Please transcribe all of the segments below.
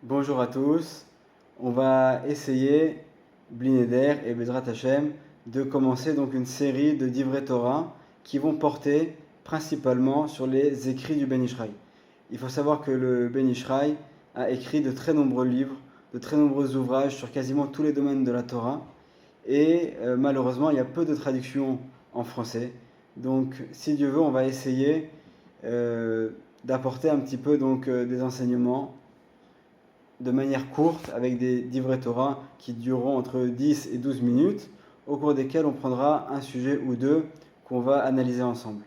Bonjour à tous. On va essayer, Blineder et Bezrat Hashem, de commencer donc une série de divrei Torah qui vont porter principalement sur les écrits du Ben Ishraï. Il faut savoir que le Ben Ishraï a écrit de très nombreux livres, de très nombreux ouvrages sur quasiment tous les domaines de la Torah et malheureusement il y a peu de traductions en français. Donc si Dieu veut, on va essayer d'apporter un petit peu des enseignements de manière courte, avec des divrei Torah qui dureront entre 10 et 12 minutes, au cours desquels on prendra un sujet ou deux qu'on va analyser ensemble.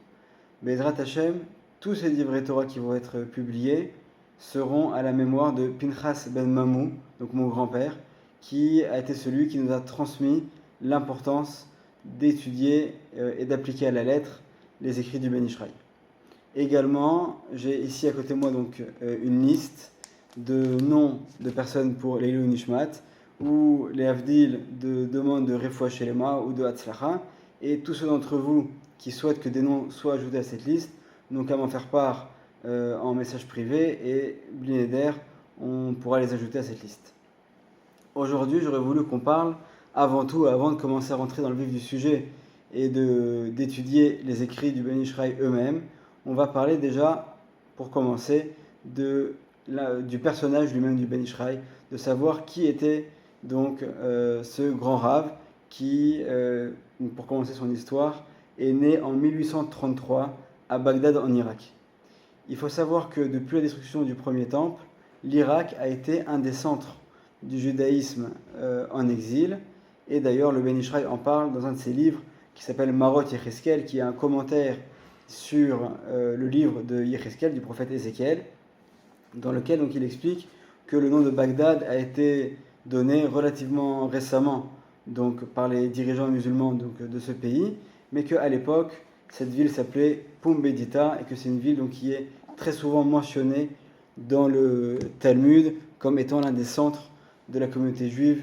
Bezrat Hashem, tous ces divrei Torah qui vont être publiés seront à la mémoire de Pinchas ben Mamou, donc mon grand-père, qui a été celui qui nous a transmis l'importance d'étudier et d'appliquer à la lettre les écrits du Ben Ishraï. Également, j'ai ici à côté de moi une liste de noms de personnes pour l'Eilou Nishmat, ou les Avdil de demande de Refoua Shelema ou de Hatzlacha, et tous ceux d'entre vous qui souhaitent que des noms soient ajoutés à cette liste n'ont qu'à m'en faire part en message privé, et Blineder, on pourra les ajouter à cette liste. Aujourd'hui, j'aurais voulu qu'on parle avant tout, avant de commencer à rentrer dans le vif du sujet et d'étudier les écrits du Ben Ishraï eux-mêmes, on va parler déjà, pour commencer, du personnage lui-même du Ben Ishraï, de savoir qui était donc ce grand rave qui, pour commencer son histoire, est né en 1833 à Bagdad en Irak. Il faut savoir que depuis la destruction du premier temple, l'Irak a été un des centres du judaïsme en exil, et d'ailleurs le Ben Ishraï en parle dans un de ses livres qui s'appelle Marot Yecheskel, qui est un commentaire sur le livre de Yecheskel, du prophète Ézéchiel, dans lequel donc, il explique que le nom de Bagdad a été donné relativement récemment donc, par les dirigeants musulmans de ce pays, mais qu'à l'époque, cette ville s'appelait Pumbedita, et que c'est une ville donc, qui est très souvent mentionnée dans le Talmud comme étant l'un des centres de la communauté juive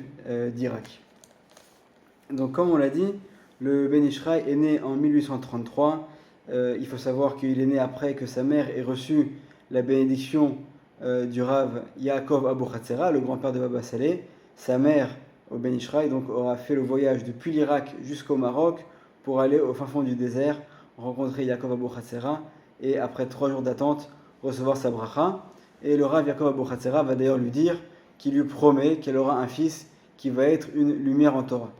d'Irak. Donc comme on l'a dit, le Ben Ishraï est né en 1833. Il faut savoir qu'il est né après que sa mère ait reçu la bénédiction du Rav Yaakov Abou Hatzera, le grand-père de Baba Saleh. Sa mère, au Ben Ishraï, donc, aura fait le voyage depuis l'Irak jusqu'au Maroc pour aller au fin fond du désert, rencontrer Yaakov Abou Hatzera et après 3 jours d'attente, recevoir sa bracha. Et le Rav Yaakov Abou Hatzera va d'ailleurs lui dire qu'il lui promet qu'elle aura un fils qui va être une lumière en Torah.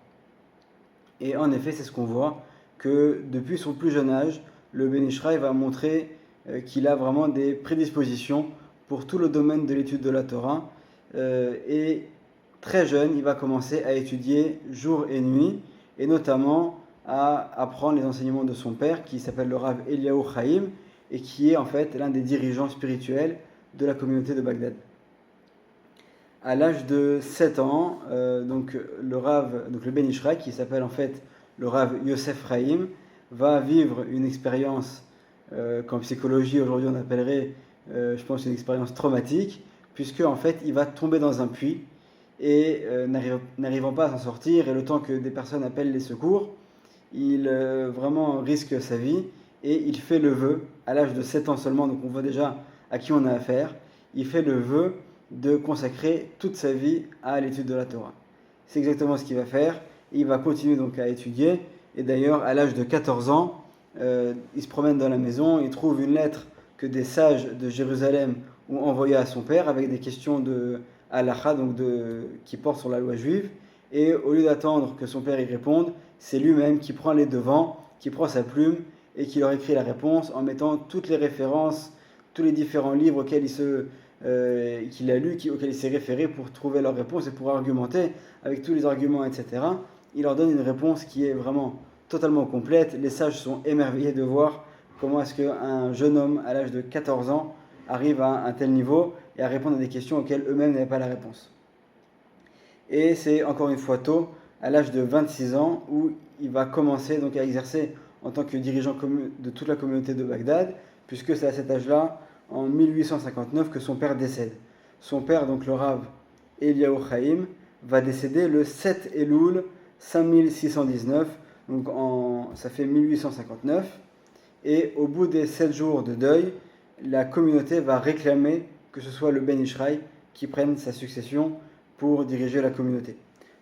Et en effet, c'est ce qu'on voit, que depuis son plus jeune âge, le Ben Ishraï va montrer qu'il a vraiment des prédispositions pour tout le domaine de l'étude de la Torah. Et très jeune, il va commencer à étudier jour et nuit, et notamment à apprendre les enseignements de son père, qui s'appelle le Rav Eliyahu Chaim, et qui est en fait l'un des dirigeants spirituels de la communauté de Bagdad. À l'âge de 7 ans, le Ben Ishraï, qui s'appelle en fait le Rav Yosef Chaim, va vivre une expérience qu'en psychologie aujourd'hui on appellerait, je pense, une expérience traumatique, puisque en fait il va tomber dans un puits et n'arrivant pas à s'en sortir, et le temps que des personnes appellent les secours, il vraiment risque sa vie, et il fait le vœu, à l'âge de 7 ans seulement, donc on voit déjà à qui on a affaire, il fait le vœu de consacrer toute sa vie à l'étude de la Torah. C'est exactement ce qu'il va faire, et il va continuer donc à étudier, et d'ailleurs à l'âge de 14 ans, il se promène dans la maison, il trouve une lettre que des sages de Jérusalem ont envoyée à son père avec des questions de halakha, qui portent sur la loi juive, et au lieu d'attendre que son père y réponde, c'est lui-même qui prend les devants, qui prend sa plume et qui leur écrit la réponse en mettant toutes les références, tous les différents livres qu'il a lus, auxquels il s'est référé pour trouver leur réponse et pour argumenter avec tous les arguments, etc. Il leur donne une réponse qui est vraiment totalement complète. Les sages sont émerveillés de voir comment est-ce qu'un jeune homme à l'âge de 14 ans arrive à un tel niveau et à répondre à des questions auxquelles eux-mêmes n'avaient pas la réponse. Et c'est encore une fois tôt, à l'âge de 26 ans, où il va commencer donc à exercer en tant que dirigeant de toute la communauté de Bagdad, puisque c'est à cet âge-là, en 1859, que son père décède. Son père, donc le Rav Eliyahu Chaim, va décéder le 7 Elul 5619, donc ça fait 1859, et au bout des 7 jours de deuil, la communauté va réclamer que ce soit le Ben Ishraï qui prenne sa succession pour diriger la communauté.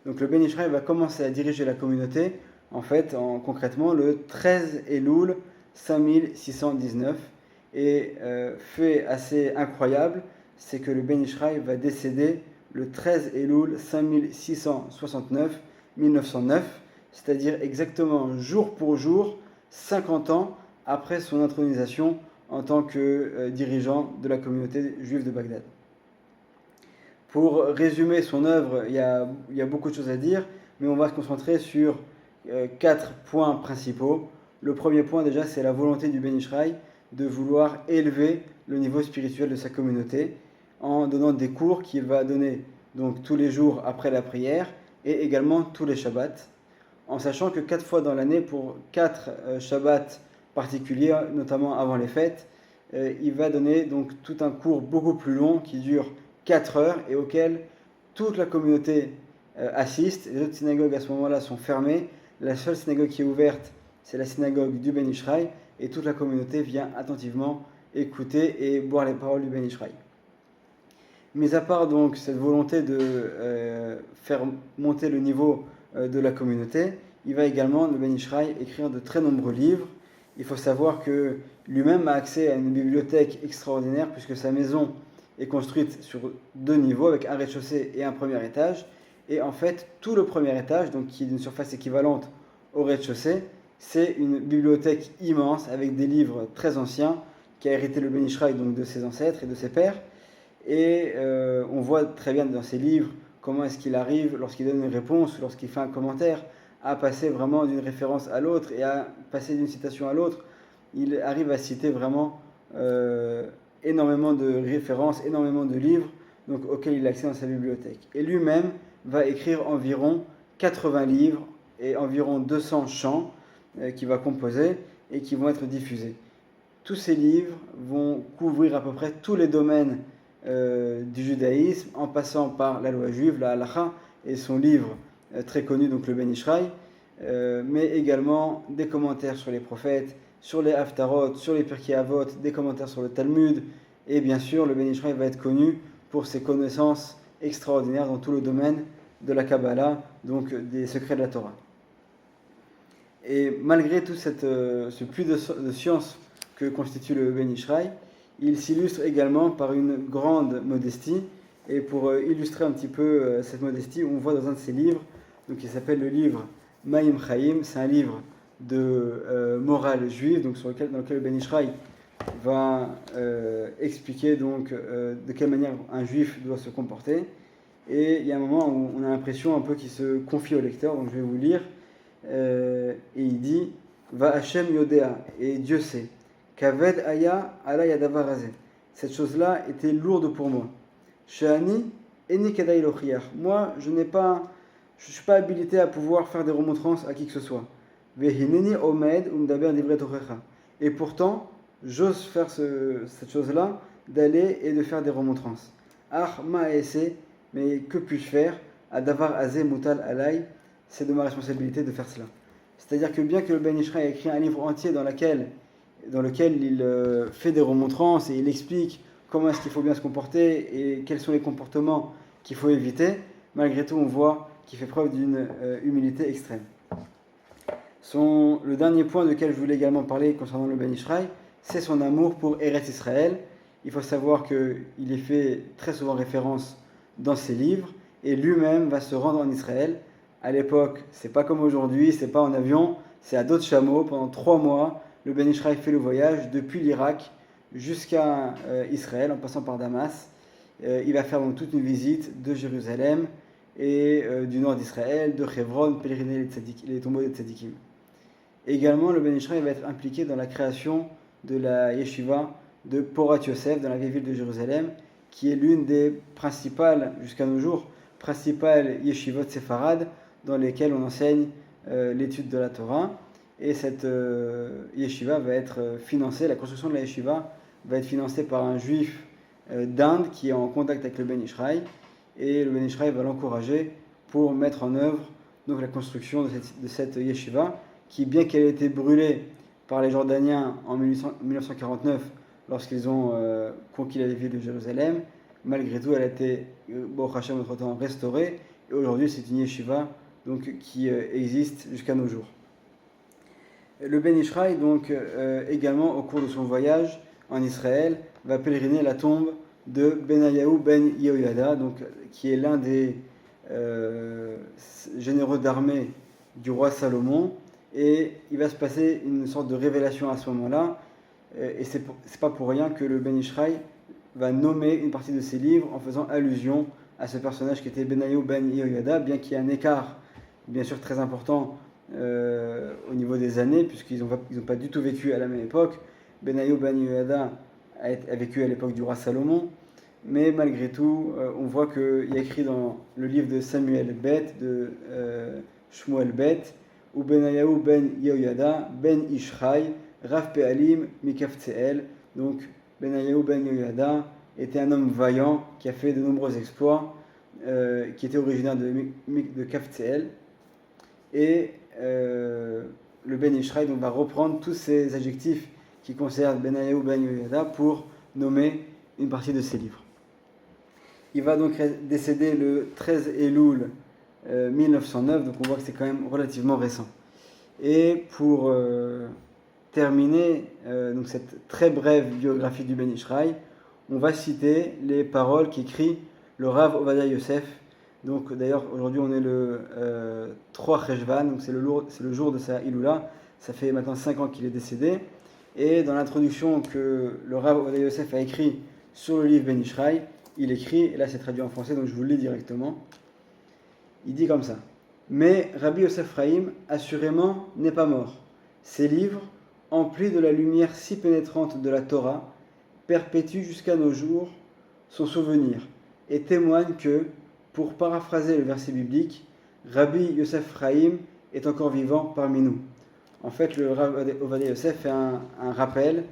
Donc le Ben Ishraï va commencer à diriger la communauté, en fait, concrètement, le 13 Elul 5619. Et fait assez incroyable, c'est que le Ben Ishraï va décéder le 13 Elul 5669, 1909, c'est-à-dire exactement jour pour jour, 50 ans après son intronisation en tant que dirigeant de la communauté juive de Bagdad. Pour résumer son œuvre, il y a beaucoup de choses à dire, mais on va se concentrer sur 4 points principaux. Le premier point déjà, c'est la volonté du Ben Ishraï de vouloir élever le niveau spirituel de sa communauté en donnant des cours qu'il va donner donc tous les jours après la prière et également tous les Shabbats, en sachant que 4 fois dans l'année, pour 4 Shabbats particuliers, notamment avant les fêtes, il va donner donc tout un cours beaucoup plus long qui dure 4 heures et auquel toute la communauté assiste. Les autres synagogues à ce moment-là sont fermées. La seule synagogue qui est ouverte, c'est la synagogue du Ben Ishraï, et toute la communauté vient attentivement écouter et boire les paroles du Ben Ishraï. Mis à part donc cette volonté de faire monter le niveau de la communauté, il va également, le Ben Ishraï, écrire de très nombreux livres. Il faut savoir que lui-même a accès à une bibliothèque extraordinaire puisque sa maison est construite sur 2 niveaux avec un rez-de-chaussée et un premier étage. Et en fait, tout le premier étage, donc qui est d'une surface équivalente au rez-de-chaussée, c'est une bibliothèque immense avec des livres très anciens qui a hérité le Ben Ishraï donc de ses ancêtres et de ses pères. Et on voit très bien dans ces livres comment est-ce qu'il arrive, lorsqu'il donne une réponse, lorsqu'il fait un commentaire, à passer vraiment d'une référence à l'autre et à passer d'une citation à l'autre. Il arrive à citer vraiment énormément de références, énormément de livres donc, auxquels il a accès dans sa bibliothèque. Et lui-même va écrire environ 80 livres et environ 200 chants qu'il va composer et qui vont être diffusés. Tous ces livres vont couvrir à peu près tous les domaines du judaïsme, en passant par la loi juive, la halacha, et son livre très connu, donc le Ben Ishraï, mais également des commentaires sur les prophètes, sur les haftarot, sur les Pirkei Avot, des commentaires sur le Talmud, et bien sûr, le Ben Ishraï va être connu pour ses connaissances extraordinaires dans tout le domaine de la Kabbalah, donc des secrets de la Torah. Et malgré tout ce puits de science que constitue le Ben Ishraï, il s'illustre également par une grande modestie. Et pour illustrer un petit peu cette modestie, on voit dans un de ses livres, donc qui s'appelle le livre Maïm Chaim, c'est un livre de morale juive, donc dans lequel le Ben Ishraï va expliquer donc de quelle manière un juif doit se comporter. Et il y a un moment où on a l'impression un peu qu'il se confie au lecteur, donc je vais vous lire. Et il dit Va Hashem Yodea, et Dieu sait, Kaved Aya Ala Yadavar Azeh. Cette chose-là était lourde pour moi. Shani Eni Kedai Lochiach. Moi, je ne suis pas habilité à pouvoir faire des remontrances à qui que ce soit. Vehineni Omed Umdaber Divret Tochecha. Et pourtant, j'ose faire cette chose-là, d'aller et de faire des remontrances. Ah Ma'ese, mais que puis-je faire? Adavar Azeh Mutal Alay. C'est de ma responsabilité de faire cela. C'est-à-dire que bien que le Ben Ishraï ait écrit un livre entier dans lequel il fait des remontrances et il explique comment est-ce qu'il faut bien se comporter et quels sont les comportements qu'il faut éviter, malgré tout on voit qu'il fait preuve d'une humilité extrême. Le dernier point duquel je voulais également parler concernant le Ben Ishraï, c'est son amour pour Eretz Israël. Il faut savoir qu'il est fait très souvent référence dans ses livres et lui-même va se rendre en Israël. À l'époque, c'est pas comme aujourd'hui, c'est pas en avion, c'est à dos de chameau. Pendant 3 mois, le Ben Ishraï fait le voyage depuis l'Irak jusqu'à Israël, en passant par Damas. Il va faire donc toute une visite de Jérusalem et du nord d'Israël, de Hebron, pèleriner les tombeaux des tzadikim. Également, le Ben Ishraï va être impliqué dans la création de la yeshiva de Porat Yosef, dans la vieille ville de Jérusalem, qui est l'une des principales, jusqu'à nos jours, principales yeshivot séfarades, dans lesquelles on enseigne l'étude de la Torah. Et cette yeshiva va être financée, la construction de la yeshiva va être financée par un juif d'Inde qui est en contact avec le Ben Ishraï. Et le Ben Ishraï va l'encourager pour mettre en œuvre donc, la construction de cette yeshiva, qui, bien qu'elle ait été brûlée par les Jordaniens en 1949, lorsqu'ils ont conquis la ville de Jérusalem, malgré tout, elle a été, Baruch Hashem, notre temps, restaurée. Et aujourd'hui, c'est une yeshiva donc, qui existe jusqu'à nos jours. Le Ben Ishraï, donc, également, au cours de son voyage en Israël, va pèleriner la tombe de Benayahu ben Yehoyada, donc, qui est l'un des généraux d'armée du roi Salomon. Et il va se passer une sorte de révélation à ce moment-là. Et c'est pas pour rien que le Ben Ishraï va nommer une partie de ses livres en faisant allusion à ce personnage qui était Benayahu ben Yehoyada, bien qu'il y ait un écart, bien sûr, très important au niveau des années, puisqu'ils n'ont pas du tout vécu à la même époque. Benayahu ben Yehoyada a vécu à l'époque du roi Salomon, mais malgré tout, on voit qu'il y a écrit dans le livre de Samuel Bet, de Shmuel Bet, ou Benayahu ben Yehoyada, ben Ishraï, Rav Pe'alim, Mikaftseel. Donc, Benayahu ben Yehoyada était un homme vaillant qui a fait de nombreux exploits, qui était originaire de Kaftseel. Et le Ben Ishraï va reprendre tous ces adjectifs qui concernent Benayahu ben Yehoyada pour nommer une partie de ses livres. Il va donc décéder le 13 Elul 1909, donc on voit que c'est quand même relativement récent. Et pour terminer donc cette très brève biographie du Ben Ishraï, on va citer les paroles qu'écrit le Rav Ovadia Yosef. Donc d'ailleurs aujourd'hui on est le 3 Cheshvan, donc c'est le jour de sa Iloula. Ça fait maintenant 5 ans qu'il est décédé. Et dans l'introduction que le Rav Ovadia Yosef a écrit sur le livre Ben Ishraï, il écrit, et là c'est traduit en français donc je vous le lis directement, il dit comme ça: mais Rabbi Yosef Chaim assurément n'est pas mort. Ses livres, emplis de la lumière si pénétrante de la Torah, perpétuent jusqu'à nos jours son souvenir et témoignent que, pour paraphraser le verset biblique, Rabbi Yosef Chaim est encore vivant parmi nous. En fait, le Rav Ovadia Yosef fait un rappel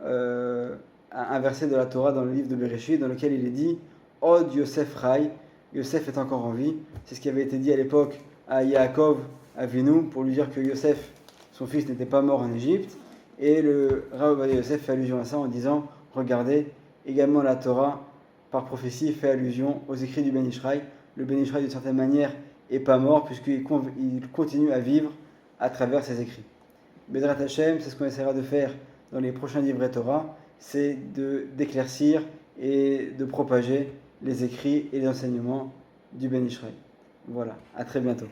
à un verset de la Torah dans le livre de Bereshit, dans lequel il est dit « Od Yosef Chai » Yosef est encore en vie. C'est ce qui avait été dit à l'époque à Yaakov Avinu pour lui dire que Yosef, son fils, n'était pas mort en Égypte. Et le Rav Ovadia Yosef fait allusion à ça en disant « Regardez, également la Torah, par prophétie, fait allusion aux écrits du Ben Ishraï. Le Ben Ishraï, d'une certaine manière, n'est pas mort puisqu'il continue à vivre à travers ses écrits. » Bezrat Hashem, c'est ce qu'on essaiera de faire dans les prochains livrets Torah, c'est d'éclaircir et de propager les écrits et les enseignements du Ben Ishraï. Voilà, à très bientôt.